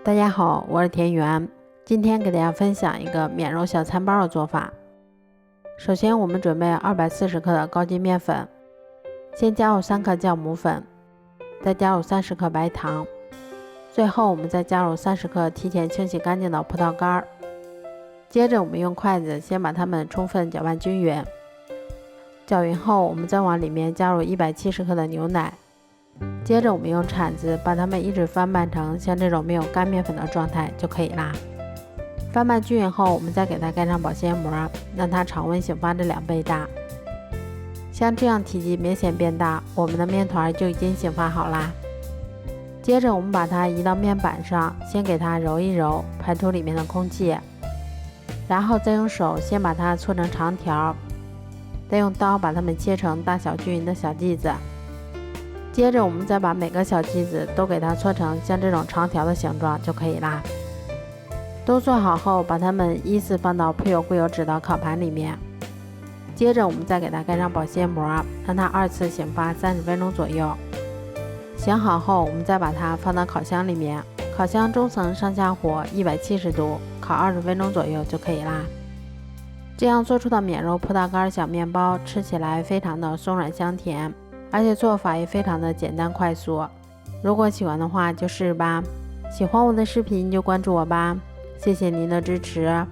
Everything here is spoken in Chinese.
大家好，我是田园，今天给大家分享一个免揉小餐包的做法。首先我们准备240克的高筋面粉，先加入3克酵母粉，再加入30克白糖，最后我们再加入30克提前清洗干净的葡萄干。接着我们用筷子先把它们充分搅拌均匀，搅匀后我们再往里面加入170克的牛奶，接着我们用铲子把它们一直翻拌成像这种没有干面粉的状态就可以啦。翻拌均匀后，我们再给它盖上保鲜膜，让它常温醒发的2倍大。像这样体积明显变大，我们的面团就已经醒发好啦。接着我们把它移到面板上，先给它揉一揉，排出里面的空气，然后再用手先把它搓成长条，再用刀把它们切成大小均匀的小剂子。接着我们再把每个小剂子都给它搓成像这种长条的形状就可以啦。都做好后，把它们依次放到铺有固有纸的烤盘里面。接着我们再给它盖上保鲜膜，让它2次醒发30分钟左右。醒好后，我们再把它放到烤箱里面，烤箱中层上下火170度，烤20分钟左右就可以啦。这样做出的免揉葡萄干小面包吃起来非常的松软香甜，而且做法也非常的简单快速。如果喜欢的话就试试吧。喜欢我的视频就关注我吧，谢谢您的支持。